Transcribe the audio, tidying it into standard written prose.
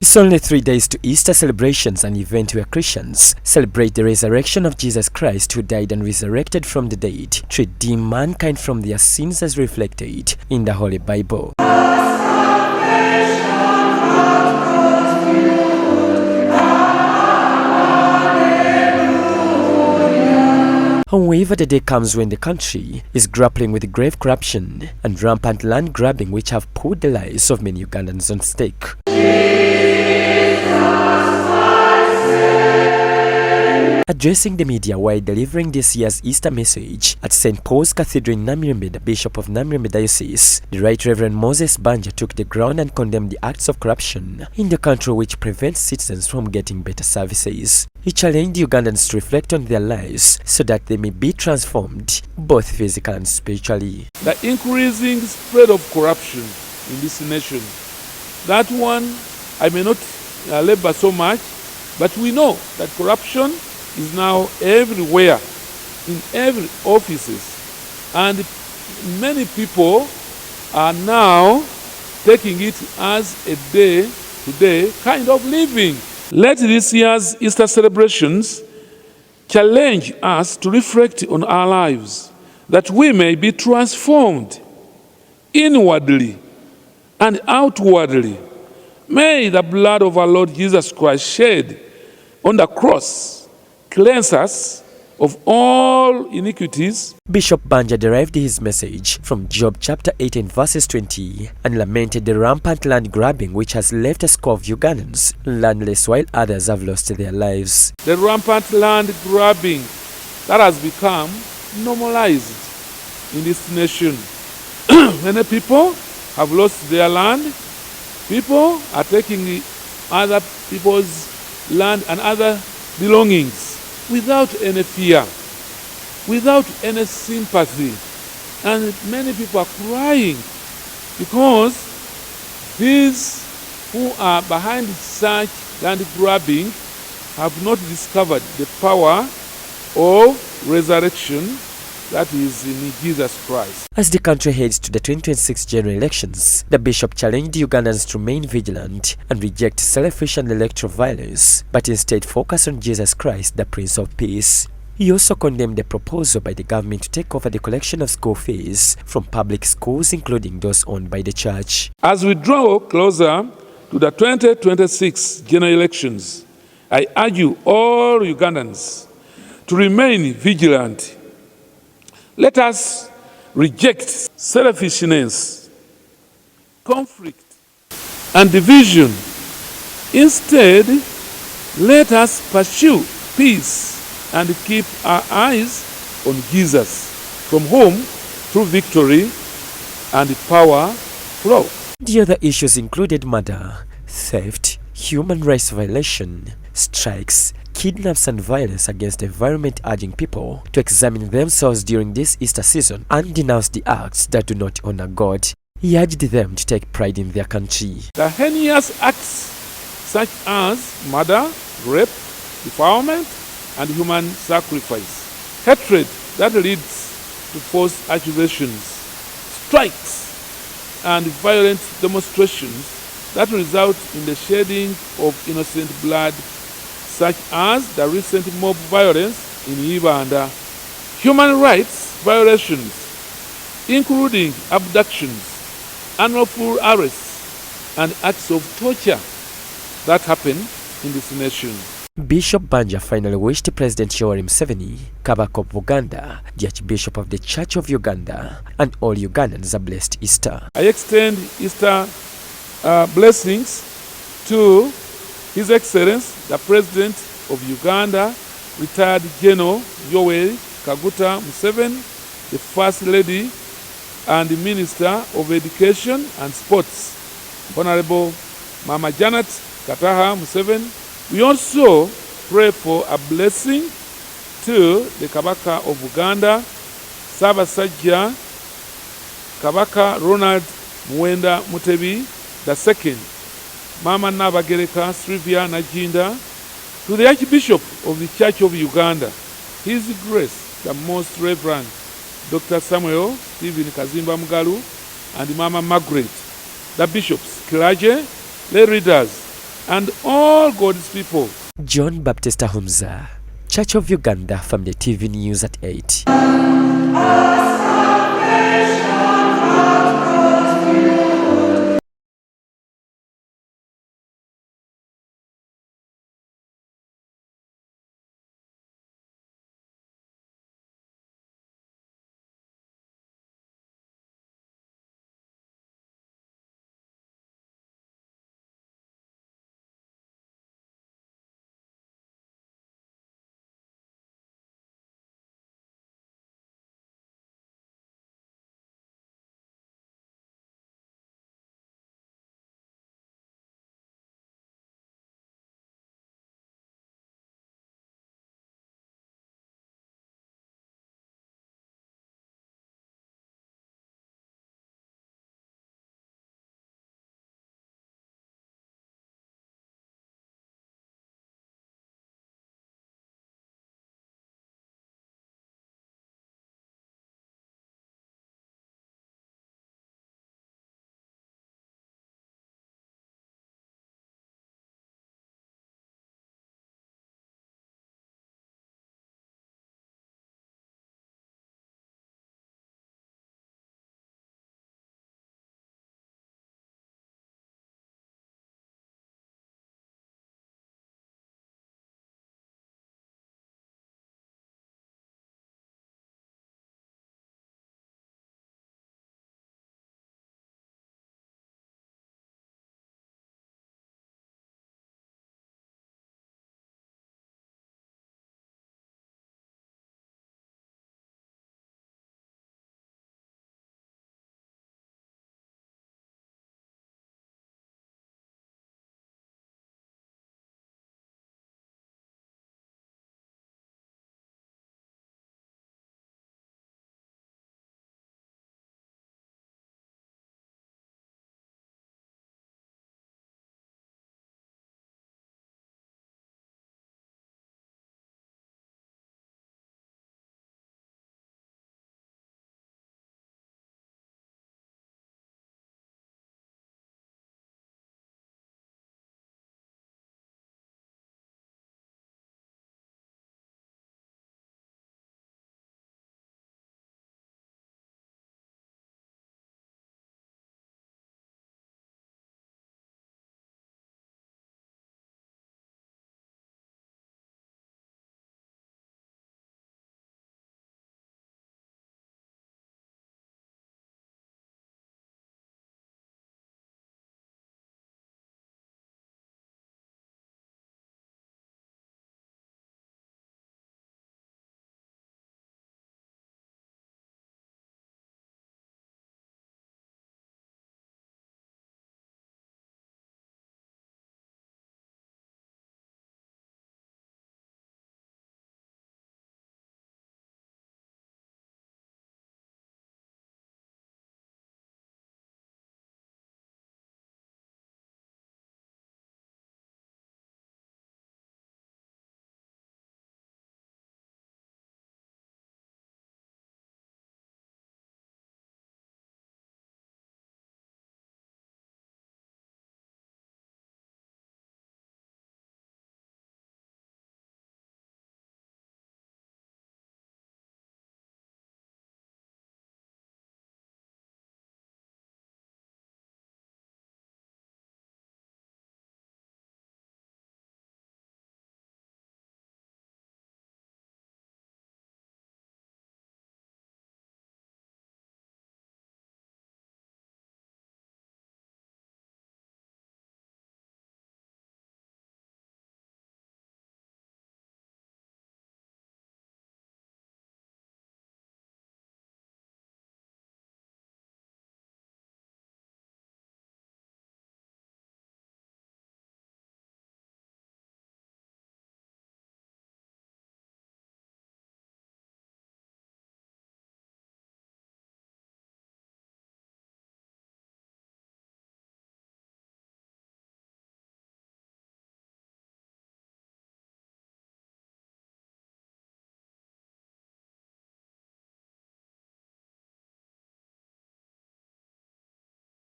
It's only 3 days to Easter celebrations, an event where Christians celebrate the resurrection of Jesus Christ, who died and resurrected from the dead to redeem mankind from their sins as reflected in the Holy Bible. However, the day comes when the country is grappling with grave corruption and rampant land grabbing, which have put the lives of many Ugandans on stake. Addressing the media while delivering this year's Easter message at St. Paul's Cathedral in Namirembe, the Bishop of Namirembe Diocese, the Right Reverend Moses Banja, took the ground and condemned the acts of corruption in the country which prevents citizens from getting better services. He challenged Ugandans to reflect on their lives so that they may be transformed, both physically and spiritually. The increasing spread of corruption in this nation, that one I may not labor so much, but we know that corruption is now everywhere, in every offices, and many people are now taking it as a day-to-day kind of living. Let this year's Easter celebrations challenge us to reflect on our lives, that we may be transformed inwardly and outwardly. May the blood of our Lord Jesus Christ shed on the cross cleanse us of all iniquities. Bishop Banja derived his message from Job chapter 18 verses 20 and lamented the rampant land grabbing which has left a score of Ugandans landless while others have lost their lives. The rampant land grabbing that has become normalized in this nation. Many people have lost their land. People are taking other people's land and other belongings without any fear, without any sympathy. And many people are crying because these who are behind such land grabbing have not discovered the power of resurrection that is in Jesus Christ. As the country heads to the 2026 general elections, the bishop challenged Ugandans to remain vigilant and reject selfish and electoral violence, but instead focus on Jesus Christ, the Prince of Peace. He also condemned the proposal by the government to take over the collection of school fees from public schools, including those owned by the church. As we draw closer to the 2026 general elections, I urge you all Ugandans to remain vigilant. Let us reject selfishness, conflict, and division. Instead, let us pursue peace and keep our eyes on Jesus, from whom true victory and power flow. The other issues included murder, theft, human rights violation, strikes, kidnaps and violence against the environment, urging people to examine themselves during this Easter season and denounce the acts that do not honor God. He urged them to take pride in their country. The heinous acts such as murder, rape, defilement, and human sacrifice, hatred that leads to false accusations, strikes, and violent demonstrations that result in the shedding of innocent blood, such as the recent mob violence in Uganda, human rights violations, including abductions, unlawful arrests, and acts of torture that happen in this nation. Bishop Banja finally wished President Yoweri Museveni, Kabaka of Uganda, the Archbishop of the Church of Uganda, and all Ugandans a blessed Easter. I extend Easter blessings to His Excellency, the President of Uganda, retired General Yoweri Kaguta Museveni, the First Lady and the Minister of Education and Sports, Honorable Mama Janet Kataha Museveni. We also pray for a blessing to the Kabaka of Uganda, Ssaabasajja Kabaka Ronald Muwenda Mutebi II, Mama Nabagereka Sylvia Najinda, to the Archbishop of the Church of Uganda, His Grace, the Most Reverend Dr. Samuel Stephen Kazimba Mugalu, and Mama Margaret, the bishops, clergy, lay readers, and all God's people. John Baptist Ahumza, Church of Uganda, from the TV News at 8.